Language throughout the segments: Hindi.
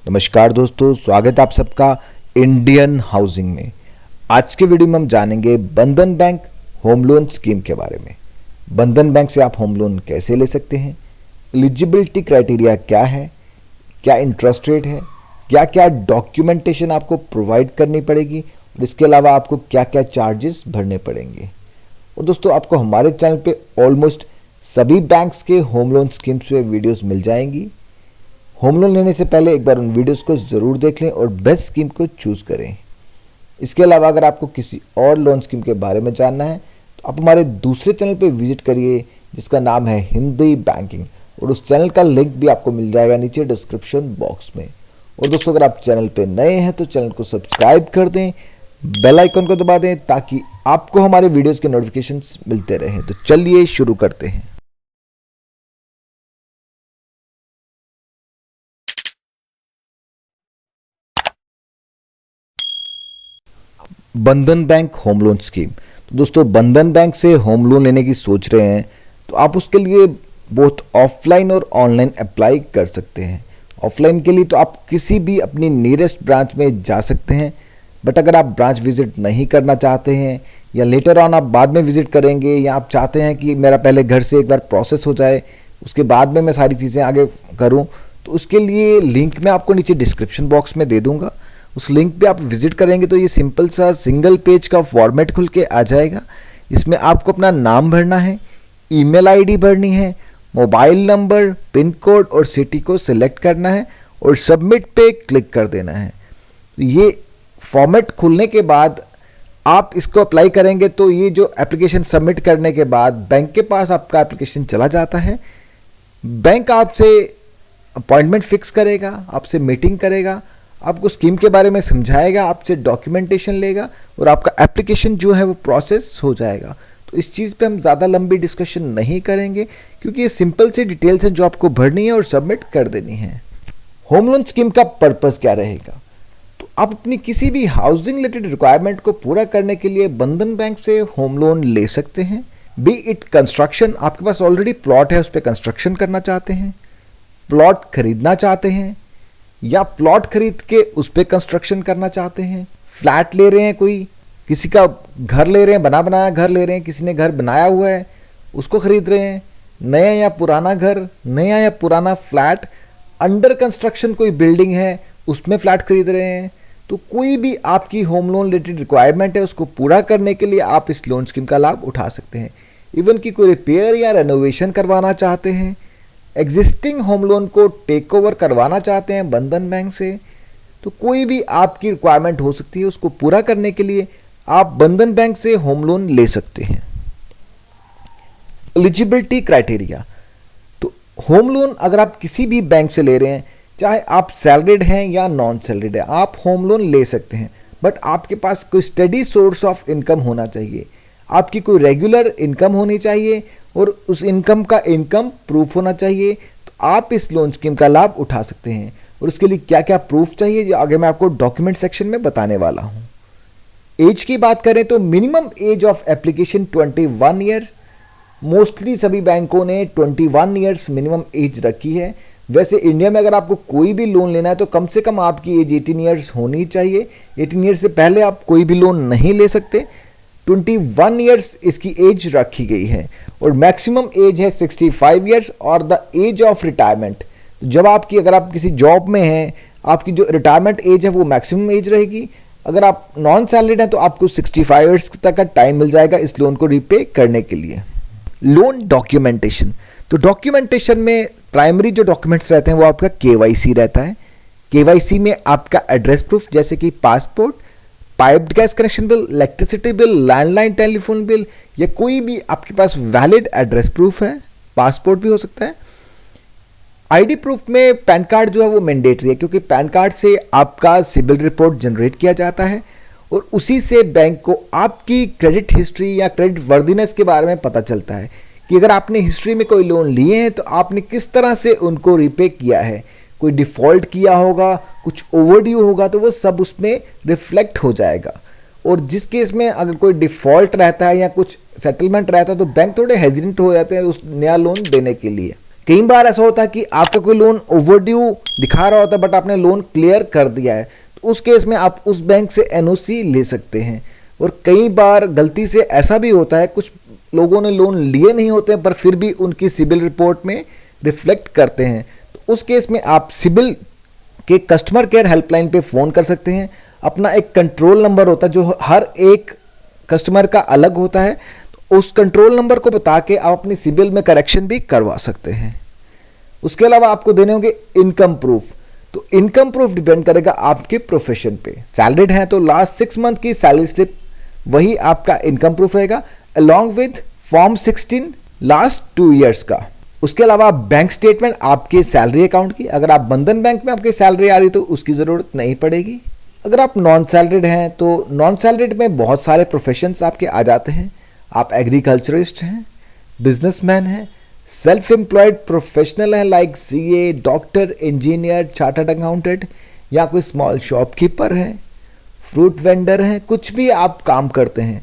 नमस्कार दोस्तों, स्वागत है आप सबका इंडियन हाउसिंग में। आज के वीडियो में हम जानेंगे बंधन बैंक होम लोन स्कीम के बारे में। बंधन बैंक से आप होम लोन कैसे ले सकते हैं, एलिजिबिलिटी क्राइटेरिया क्या है, क्या इंटरेस्ट रेट है, क्या क्या डॉक्यूमेंटेशन आपको प्रोवाइड करनी पड़ेगी और इसके अलावा आपको क्या क्या चार्जेस भरने पड़ेंगे। और दोस्तों, आपको हमारे चैनल पे ऑलमोस्ट सभी बैंक्स के होम लोन स्कीम्स पे वीडियोस मिल जाएंगी। होम लोन लेने से पहले एक बार उन वीडियोस को ज़रूर देख लें और बेस्ट स्कीम को चूज़ करें। इसके अलावा अगर आपको किसी और लोन स्कीम के बारे में जानना है तो आप हमारे दूसरे चैनल पे विजिट करिए जिसका नाम है हिंदी बैंकिंग, और उस चैनल का लिंक भी आपको मिल जाएगा नीचे डिस्क्रिप्शन बॉक्स में। और दोस्तों, अगर आप चैनल पे नए हैं तो चैनल को सब्सक्राइब कर दें, बेल आइकन को दबा दें ताकि आपको हमारे वीडियोज़ के नोटिफिकेशंस मिलते रहें। तो चलिए शुरू करते हैं। बंधन बैंक होम लोन स्कीम। तो दोस्तों, बंधन बैंक से होम लोन लेने की सोच रहे हैं तो आप उसके लिए बोथ ऑफलाइन और ऑनलाइन अप्लाई कर सकते हैं। ऑफलाइन के लिए तो आप किसी भी अपनी नियरेस्ट ब्रांच में जा सकते हैं, बट अगर आप ब्रांच विजिट नहीं करना चाहते हैं या लेटर ऑन आप बाद में विजिट करेंगे, या आप चाहते हैं कि मेरा पहले घर से एक बार प्रोसेस हो जाए उसके बाद में मैं सारी चीज़ें आगे करूं, तो उसके लिए लिंक मैं आपको नीचे डिस्क्रिप्शन बॉक्स में दे दूंगा। उस लिंक पे आप विजिट करेंगे तो ये सिंपल सा सिंगल पेज का फॉर्मेट खुल के आ जाएगा। इसमें आपको अपना नाम भरना है, ईमेल आईडी भरनी है, मोबाइल नंबर, पिन कोड और सिटी को सिलेक्ट करना है और सबमिट पे क्लिक कर देना है। ये फॉर्मेट खुलने के बाद आप इसको अप्लाई करेंगे तो ये जो एप्लीकेशन सबमिट करने के बाद बैंक के पास आपका एप्लीकेशन चला जाता है। बैंक आपसे अपॉइंटमेंट फिक्स करेगा, आपसे मीटिंग करेगा, आपको स्कीम के बारे में समझाएगा, आपसे डॉक्यूमेंटेशन लेगा और आपका एप्लीकेशन जो है वो प्रोसेस हो जाएगा। तो इस चीज़ पे हम ज़्यादा लंबी डिस्कशन नहीं करेंगे क्योंकि ये सिंपल सी डिटेल्स हैं जो आपको भरनी है और सबमिट कर देनी है। होम लोन स्कीम का पर्पस क्या रहेगा? तो आप अपनी किसी भी हाउसिंग रिलेटेड रिक्वायरमेंट को पूरा करने के लिए बंधन बैंक से होम लोन ले सकते हैं। बी इट कंस्ट्रक्शन, आपके पास ऑलरेडी प्लॉट है, उस पर कंस्ट्रक्शन करना चाहते हैं, प्लॉट खरीदना चाहते हैं या प्लॉट खरीद के उस पर कंस्ट्रक्शन करना चाहते हैं, फ्लैट ले रहे हैं, कोई किसी का घर ले रहे हैं, बना बनाया घर ले रहे हैं, किसी ने घर बनाया हुआ है उसको खरीद रहे हैं, नया या पुराना घर, नया या पुराना फ्लैट, अंडर कंस्ट्रक्शन कोई बिल्डिंग है उसमें फ्लैट खरीद रहे हैं, तो कोई भी आपकी होम लोन रिलेटेड रिक्वायरमेंट है उसको पूरा करने के लिए आप इस लोन स्कीम का लाभ उठा सकते हैं। इवन कि कोई रिपेयर या रेनोवेशन करवाना चाहते हैं, एग्जिस्टिंग होम लोन को टेक ओवर करवाना चाहते हैं बंधन बैंक से, तो कोई भी आपकी रिक्वायरमेंट हो सकती है, उसको पूरा करने के लिए आप बंधन बैंक से होम लोन ले सकते हैं। एलिजिबिलिटी क्राइटेरिया, तो होम लोन अगर आप किसी भी बैंक से ले रहे हैं, चाहे आप सैलरीड हैं या नॉन सैलरीड है, आप होम लोन ले सकते हैं, बट आपके पास कोई स्टडी सोर्स ऑफ इनकम होना चाहिए, आपकी कोई रेगुलर इनकम होनी चाहिए और उस इनकम का इनकम प्रूफ होना चाहिए, तो आप इस लोन स्कीम का लाभ उठा सकते हैं। और उसके लिए क्या क्या प्रूफ चाहिए जो आगे मैं आपको डॉक्यूमेंट सेक्शन में बताने वाला हूं। एज की बात करें तो minimum age of application 21 years, mostly सभी बैंकों ने 21 ईयर्स मिनिमम एज रखी है। वैसे इंडिया में अगर आपको कोई भी लोन लेना है तो कम से कम आपकी एज 18 ईयर्स होनी चाहिए। 18 ईयर्स से पहले आप कोई भी लोन नहीं ले सकते। 21 ईयर्स इसकी एज रखी गई है और मैक्सिमम एज है 65 ईयर्स और द एज ऑफ रिटायरमेंट, जब आपकी अगर आप किसी जॉब में हैं आपकी जो रिटायरमेंट एज है वो मैक्सिमम एज रहेगी। अगर आप नॉन सैलरीड हैं तो आपको 65 ईयर्स तक का टाइम मिल जाएगा इस लोन को रीपे करने के लिए। लोन डॉक्यूमेंटेशन, तो डॉक्यूमेंटेशन में प्राइमरी जो डॉक्यूमेंट्स रहते हैं वो आपका केवाईसी रहता है। केवाईसी में आपका एड्रेस प्रूफ जैसे कि passport, piped gas connection bill, electricity bill, landline telephone bill या कोई भी आपके पास वैलिड एड्रेस प्रूफ है, पासपोर्ट भी हो सकता है। आईडी प्रूफ में पैन कार्ड जो है वो मैंडेटरी है क्योंकि पैन कार्ड से आपका सिबिल रिपोर्ट जनरेट किया जाता है और उसी से बैंक को आपकी क्रेडिट हिस्ट्री या क्रेडिट वर्दीनेस के बारे में पता चलता है कि अगर आपने हिस्ट्री में कोई लोन लिए हैं तो आपने किस तरह से उनको रिपे किया है, कोई डिफ़ॉल्ट किया होगा, कुछ ओवरड्यू होगा तो वो सब उसमें रिफ्लेक्ट हो जाएगा। और जिस केस में अगर कोई डिफ़ॉल्ट रहता है या कुछ सेटलमेंट रहता है तो बैंक थोड़े हेजिटेंट हो जाते हैं उस नया लोन देने के लिए। कई बार ऐसा होता है कि आपका कोई लोन ओवरड्यू दिखा रहा होता है बट आपने लोन क्लियर कर दिया है, तो उस केस में आप उस बैंक से एनओसी ले सकते हैं। और कई बार गलती से ऐसा भी होता है, कुछ लोगों ने लोन लिए नहीं होते हैं पर फिर भी उनकी सिबिल रिपोर्ट में रिफ्लेक्ट करते हैं, तो उस केस में आप सिबिल के कस्टमर केयर हेल्पलाइन पे फ़ोन कर सकते हैं। अपना एक कंट्रोल नंबर होता है जो हर एक कस्टमर का अलग होता है, तो उस कंट्रोल नंबर को बता के आप अपनी सिबिल में करेक्शन भी करवा सकते हैं। उसके अलावा आपको देने होंगे इनकम प्रूफ। तो इनकम प्रूफ डिपेंड करेगा आपके प्रोफेशन पे। सैलरीड है तो लास्ट 6 मंथ की सैलरी स्लिप वही आपका इनकम प्रूफ रहेगा, along with form 16 last 2 years का। उसके अलावा बैंक स्टेटमेंट आपके सैलरी अकाउंट की। अगर आप बंधन बैंक में आपकी सैलरी आ रही तो उसकी ज़रूरत नहीं पड़ेगी। अगर आप नॉन सैलरीड हैं तो नॉन सैलरीड में बहुत सारे प्रोफेशंस आपके आ जाते हैं। आप एग्रीकल्चरिस्ट हैं, बिजनेसमैन हैं, सेल्फ एम्प्लॉयड प्रोफेशनल हैं like CA, doctor, engineer, chartered accountant, या कोई स्मॉल शॉपकीपर है, फ्रूट वेंडर हैं, कुछ भी आप काम करते हैं,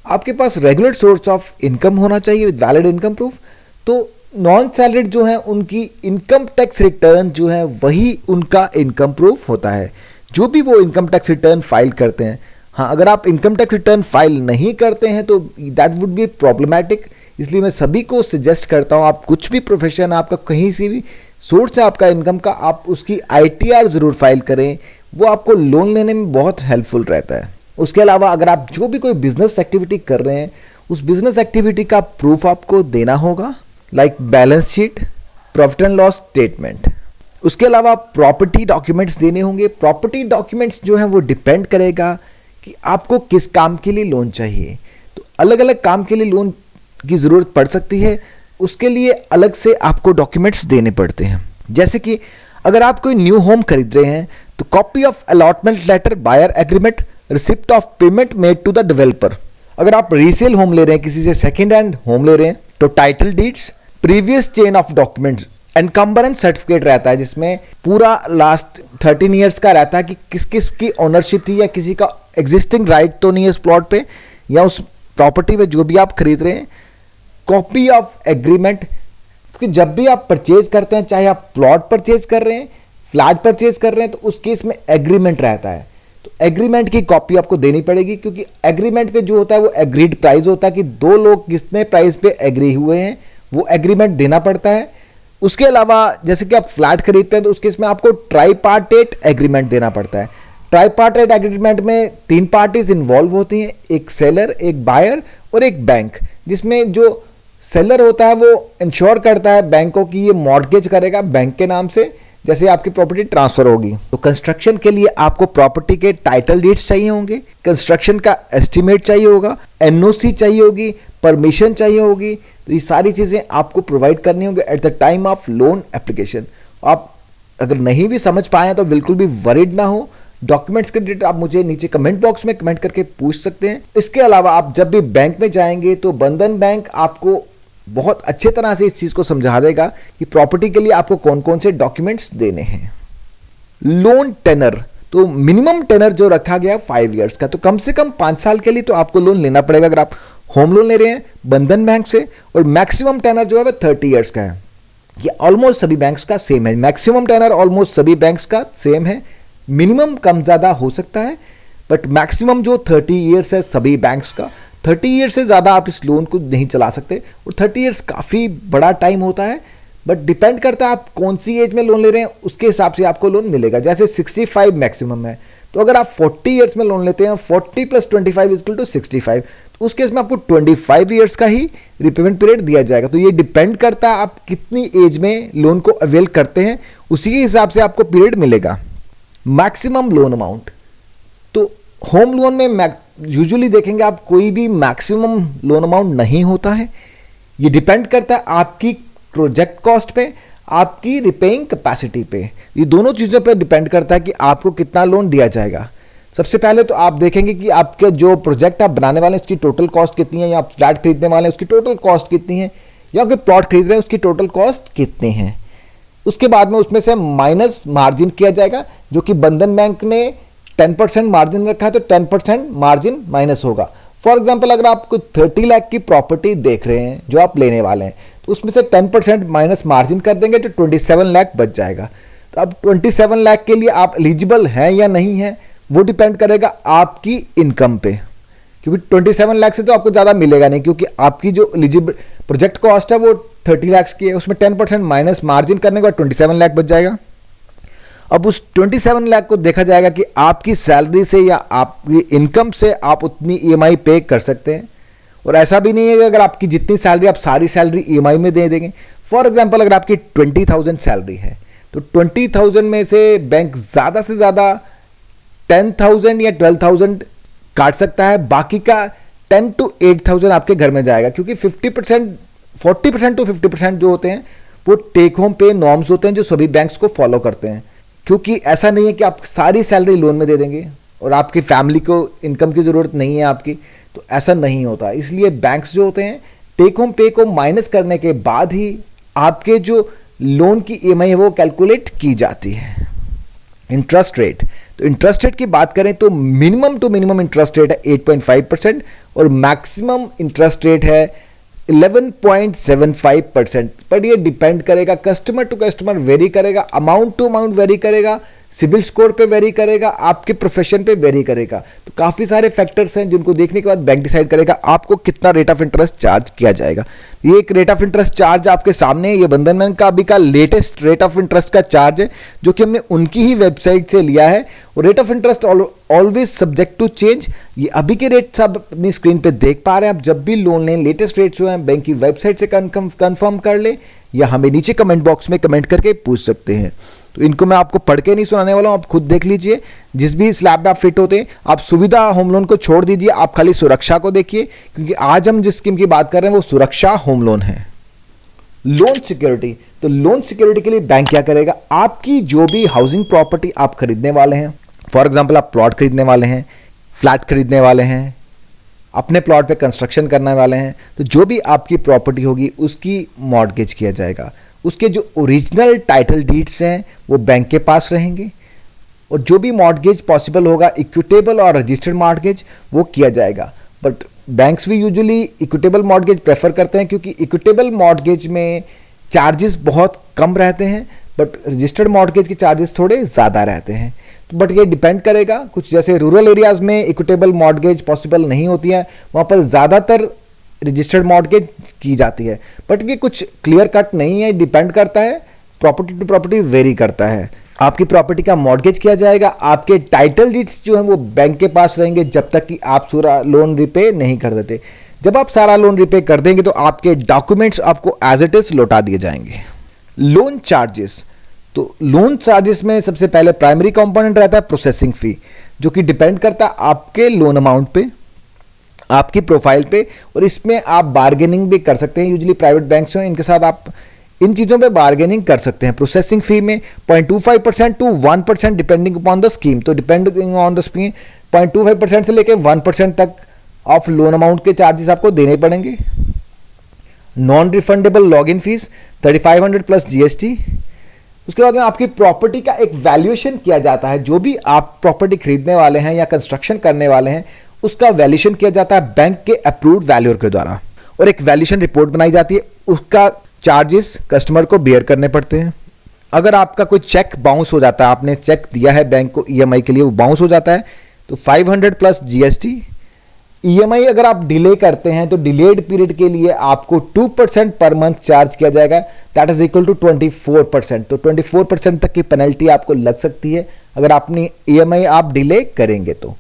आपके पास रेगुलर सोर्स ऑफ इनकम होना चाहिए विद वैलिड इनकम प्रूफ। तो नॉन सैलरीड जो है उनकी इनकम टैक्स रिटर्न जो है वही उनका इनकम प्रूफ होता है, जो भी वो इनकम टैक्स रिटर्न फाइल करते हैं। हाँ, अगर आप इनकम टैक्स रिटर्न फाइल नहीं करते हैं तो दैट वुड बी प्रॉब्लमैटिक। इसलिए मैं सभी को सजेस्ट करता हूँ, आप कुछ भी प्रोफेशन आपका, कहीं से भी सोर्स है आपका इनकम का, आप उसकी आईटीआर ज़रूर फाइल करें, वो आपको लोन लेने में बहुत हेल्पफुल रहता है। उसके अलावा अगर आप जो भी कोई बिजनेस एक्टिविटी कर रहे हैं उस बिजनेस एक्टिविटी का प्रूफ आपको देना होगा, like balance sheet, profit and loss statement. उसके अलावा प्रॉपर्टी डॉक्यूमेंट्स देने होंगे। प्रॉपर्टी डॉक्यूमेंट्स जो है वो डिपेंड करेगा कि आपको किस काम के लिए लोन चाहिए। तो अलग अलग काम के लिए लोन की ज़रूरत पड़ सकती है, उसके लिए अलग से आपको डॉक्यूमेंट्स देने पड़ते हैं। जैसे कि अगर आप कोई न्यू होम खरीद रहे हैं तो copy of allotment letter, buyer agreement, receipt of payment made to the developer. अगर आप रीसेल होम ले रहे हैं, किसी से सेकेंड हैंड होम ले रहे हैं, तो title deeds, previous chain of documents, encumbrance certificate रहता है जिसमें पूरा लास्ट 13 ईयर्स का रहता है कि किस किस की ओनरशिप थी, या किसी का एग्जिस्टिंग राइट तो नहीं है उस प्लॉट पे या उस प्रॉपर्टी पे जो भी आप खरीद रहे हैं। कॉपी ऑफ एग्रीमेंट, क्योंकि जब भी आप परचेज करते हैं, चाहे आप प्लॉट परचेज कर रहे हैं, फ्लैट परचेज कर रहे हैं, तो उस केस में एग्रीमेंट रहता है। तो एग्रीमेंट की कॉपी आपको देनी पड़ेगी, क्योंकि एग्रीमेंट पे जो होता है वो एग्रीड प्राइस होता है कि दो लोग कितने प्राइस पे एग्री हुए हैं, वो एग्रीमेंट देना पड़ता है। उसके अलावा जैसे कि आप फ्लैट खरीदते हैं तो उस केस में आपको ट्राईपार्टेट एग्रीमेंट देना पड़ता है। ट्राईपार्टेट एग्रीमेंट में 3 पार्टीज इन्वॉल्व होती हैं, एक सेलर, एक बायर और एक बैंक, जिसमें जो सेलर होता है वो इंश्योर करता है बैंक को कि ये मॉर्गेज करेगा बैंक के नाम से जैसे आपकी प्रॉपर्टी ट्रांसफर होगी। तो कंस्ट्रक्शन के लिए आपको प्रॉपर्टी के टाइटल डीड्स चाहिए होंगे, कंस्ट्रक्शन का एस्टीमेट चाहिए होगा, एनओसी चाहिए होगी, परमिशन चाहिए होगी। तो ये सारी चीज़ें आपको प्रोवाइड करनी होंगी at the time of loan application. आप अगर नहीं भी समझ पाए तो बिल्कुल भी वरीड ना हो। डॉक्यूमेंट्स के डिटेल आप मुझे नीचे कमेंट बॉक्स में कमेंट करके पूछ सकते हैं। इसके अलावा आप जब भी बैंक में जाएंगे तो बंधन बैंक आपको बहुत अच्छे तरह से इस चीज़ को समझा देगा कि प्रॉपर्टी के लिए आपको कौन कौन से डॉक्यूमेंट्स देने हैं। लोन टेनर, तो मिनिमम टेनर जो रखा गया 5 ईयर्स का, तो कम से कम 5 साल के लिए तो आपको लोन लेना पड़ेगा अगर आप होम लोन ले रहे हैं बंधन बैंक से। और मैक्सिमम टेनर जो है वह 30 ईयर्स का है। ये ऑलमोस्ट सभी बैंक्स का सेम है। मैक्सिमम टेनर ऑलमोस्ट सभी बैंक्स का सेम है, मिनिमम कम ज़्यादा हो सकता है, बट मैक्सिमम जो 30 ईयर्स है सभी बैंक्स का। 30 ईयर्स से ज़्यादा आप इस लोन को नहीं चला सकते, और 30 ईयर्स काफ़ी बड़ा टाइम होता है, बट डिपेंड करता है आप कौन सी एज में लोन ले रहे हैं, उसके हिसाब से आपको लोन मिलेगा। जैसे 65 मैक्सिमम है, तो अगर आप 40 ईयर्स में लोन लेते हैं, 40 + 25 = 65, तो उस केस में आपको 25 ईयर्स का ही रिपेमेंट पीरियड दिया जाएगा। तो ये डिपेंड करता है आप कितनी एज में लोन को अवेल करते हैं, उसी के हिसाब से आपको पीरियड मिलेगा। मैक्सिमम लोन अमाउंट, तो होम लोन में यूजुअली देखेंगे आप कोई भी मैक्सिमम लोन अमाउंट नहीं होता है। ये डिपेंड करता है आपकी प्रोजेक्ट कॉस्ट पे, आपकी रिपेइंग कैपेसिटी पे। ये दोनों चीज़ों पे डिपेंड करता है कि आपको कितना लोन दिया जाएगा। सबसे पहले तो आप देखेंगे कि आपके जो प्रोजेक्ट आप बनाने वाले हैं उसकी टोटल कॉस्ट कितनी है, या आप फ्लैट खरीदने वाले हैं उसकी टोटल कॉस्ट कितनी है, या कोई प्लॉट खरीद रहे हैं उसकी टोटल कॉस्ट कितनी है। उसके बाद में उसमें से माइनस मार्जिन किया जाएगा, जो कि बंधन बैंक ने 10% मार्जिन रखा है, तो 10% मार्जिन माइनस होगा। फॉर एग्जाम्पल अगर आप कोई 30 लाख की प्रॉपर्टी देख रहे हैं जो आप लेने वाले हैं, उसमें से 10% माइनस मार्जिन कर देंगे तो 27 लाख बच जाएगा। तो अब 27 लाख के लिए आप एलिजिबल हैं या नहीं हैं वो डिपेंड करेगा आपकी इनकम पे, क्योंकि 27 लाख से तो आपको ज़्यादा मिलेगा नहीं, क्योंकि आपकी जो एलिजिबल प्रोजेक्ट कॉस्ट है वो 30 लाख की है, उसमें 10% माइनस मार्जिन करने के बाद 27 लाख बच जाएगा। अब उस 27 लाख को देखा जाएगा कि आपकी सैलरी से या आपकी इनकम से आप उतनी ईएमआई पे कर सकते हैं। और ऐसा भी नहीं है कि अगर आपकी जितनी सैलरी आप सारी सैलरी ईएमआई में दे देंगे। फॉर एग्जांपल अगर आपकी 20,000 सैलरी है तो 20,000 में से बैंक ज़्यादा से ज़्यादा 10,000 या 12,000 काट सकता है, बाकी का 10 to 8,000 आपके घर में जाएगा, क्योंकि 40% to 50% जो होते हैं वो टेक होम पे नॉर्म्स होते हैं जो सभी बैंक्स को फॉलो करते हैं। क्योंकि ऐसा नहीं है कि आप सारी सैलरी लोन में दे देंगे और आपकी फैमिली को इनकम की ज़रूरत नहीं है आपकी, तो ऐसा नहीं होता। इसलिए बैंक्स जो होते हैं टेक होम पे को माइनस करने के बाद ही आपके जो लोन की ईएमआई है वो कैलकुलेट की जाती है। इंटरेस्ट रेट, तो इंटरेस्ट रेट की बात करें तो minimum to minimum interest rate है 8.5% और मैक्सिमम इंटरेस्ट रेट है 11.75%। पर ये डिपेंड करेगा, कस्टमर टू कस्टमर वेरी करेगा, अमाउंट टू अमाउंट वेरी करेगा, सिबिल स्कोर पे वेरी करेगा, आपके प्रोफेशन पे वेरी करेगा। तो काफ़ी सारे फैक्टर्स हैं जिनको देखने के बाद बैंक डिसाइड करेगा आपको कितना रेट ऑफ इंटरेस्ट चार्ज किया जाएगा। ये एक रेट ऑफ इंटरेस्ट चार्ज आपके सामने है, ये बंधन बैंक का अभी का लेटेस्ट रेट ऑफ इंटरेस्ट का चार्ज है जो कि हमने उनकी ही वेबसाइट से लिया है। और rate of interest always subject to change. ये अभी के रेट्स आप अपनी स्क्रीन पे देख पा रहे हैं। आप जब भी लोन लें लेटेस्ट रेट्स जो हैं बैंक की वेबसाइट से कन्फर्म कर लें या हमें नीचे कमेंट बॉक्स में कमेंट करके पूछ सकते हैं। तो इनको मैं आपको पढ़ के नहीं सुनाने वाला हूं, आप खुद देख लीजिए। जिस भी स्लैब में आप फिट होते हैं आप सुविधा होम लोन को छोड़ दीजिए, आप खाली सुरक्षा को देखिए, क्योंकि आज हम जिस स्कीम की बात कर रहे हैं वो सुरक्षा होम लोन है। लोन सिक्योरिटी, तो लोन सिक्योरिटी के लिए बैंक क्या करेगा, आपकी जो भी हाउसिंग प्रॉपर्टी आप खरीदने वाले हैं, फॉर एग्जाम्पल आप प्लॉट खरीदने वाले हैं, फ्लैट खरीदने वाले हैं, अपने प्लॉट पे कंस्ट्रक्शन करने वाले हैं, तो जो भी आपकी प्रॉपर्टी होगी उसकी मॉर्गेज किया जाएगा। उसके जो ओरिजिनल टाइटल डीड्स हैं वो बैंक के पास रहेंगे और जो भी मॉर्गेज पॉसिबल होगा इक्विटेबल और रजिस्टर्ड मॉर्गेज वो किया जाएगा। बट बैंक्स भी यूजुअली इक्विटेबल मॉर्गेज प्रेफर करते हैं, क्योंकि इक्विटेबल मॉर्गेज में चार्जेस बहुत कम रहते हैं बट रजिस्टर्ड मॉर्गेज के चार्जेस थोड़े ज़्यादा रहते हैं। तो बट ये डिपेंड करेगा, कुछ जैसे रूरल एरियाज़ में इक्विटेबल मॉर्गेज पॉसिबल नहीं होती है, वहाँ पर ज़्यादातर रजिस्टर्ड मॉर्गेज की जाती है। बट ये कुछ क्लियर कट नहीं है, डिपेंड करता है, प्रॉपर्टी टू प्रॉपर्टी वेरी करता है। आपकी प्रॉपर्टी का मॉर्गेज किया जाएगा, आपके टाइटल डीड्स जो हैं वो बैंक के पास रहेंगे जब तक कि आप सारा लोन रिपे नहीं कर देते। जब आप सारा लोन रिपे कर देंगे तो आपके डॉक्यूमेंट्स आपको एज इट इज लौटा दिए जाएंगे। लोन चार्जेस, तो लोन चार्जेस में सबसे पहले प्राइमरी कंपोनेंट रहता है प्रोसेसिंग फी, जो कि डिपेंड करता है आपके लोन अमाउंट पे, आपकी प्रोफाइल पे, और इसमें आप बार्गेनिंग भी कर सकते हैं। यूजुअली प्राइवेट बैंक्स हैं इनके साथ आप इन चीज़ों पे बार्गेनिंग कर सकते हैं। प्रोसेसिंग फी में 0.25% to 1% depending upon the scheme, तो डिपेंडिंग ऑन द स्कीम 0.25% से लेकर 1% तक ऑफ लोन अमाउंट के चार्जेस आपको देने पड़ेंगे। Non refundable login fees 3500 plus GST. उसके बाद में आपकी प्रॉपर्टी का एक वैल्यूएशन किया जाता है, जो भी आप प्रॉपर्टी खरीदने वाले हैं या कंस्ट्रक्शन करने वाले हैं उसका वैल्यूएशन किया जाता है बैंक के अप्रूव्ड वैल्यूअर के द्वारा, और एक वैल्यूएशन रिपोर्ट बनाई जाती है, उसका चार्जेस कस्टमर को बेयर करने पड़ते हैं। अगर आपका कोई चेक बाउंस हो जाता है, आपने चेक दिया है बैंक को ईएमआई के लिए, वो बाउंस हो जाता है तो 500 प्लस जीएसटी। ईएमआई अगर आप डिले करते हैं तो डिलेड पीरियड के लिए आपको 2% पर मंथ चार्ज किया जाएगा, दैट इज इक्वल टू 24%। तो 24% तक की पेनल्टी आपको लग सकती है अगर अपनी ईएमआई आप डिले करेंगे तो।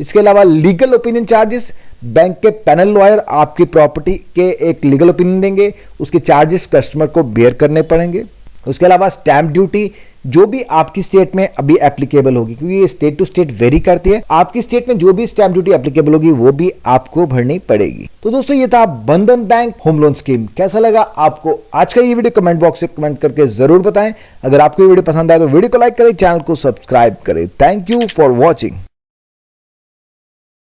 इसके अलावा लीगल ओपिनियन चार्जेस, बैंक के पैनल लॉयर आपकी प्रॉपर्टी के एक लीगल ओपिनियन देंगे, उसके चार्जेस कस्टमर को बेयर करने पड़ेंगे। उसके अलावा स्टैंप ड्यूटी जो भी आपकी स्टेट में अभी एप्लीकेबल होगी, क्योंकि ये स्टेट टू स्टेट वेरी करती है, आपकी स्टेट में जो भी स्टैंप ड्यूटी एप्लीकेबल होगी वो भी आपको भरनी पड़ेगी। तो दोस्तों ये था बंधन बैंक होम लोन स्कीम। कैसा लगा आपको आज का ये वीडियो, कमेंट बॉक्स से कमेंट करके जरूर बताएं। अगर आपको ये वीडियो पसंद आए तो वीडियो को लाइक करें, चैनल को सब्सक्राइब करें। Thank you for watching.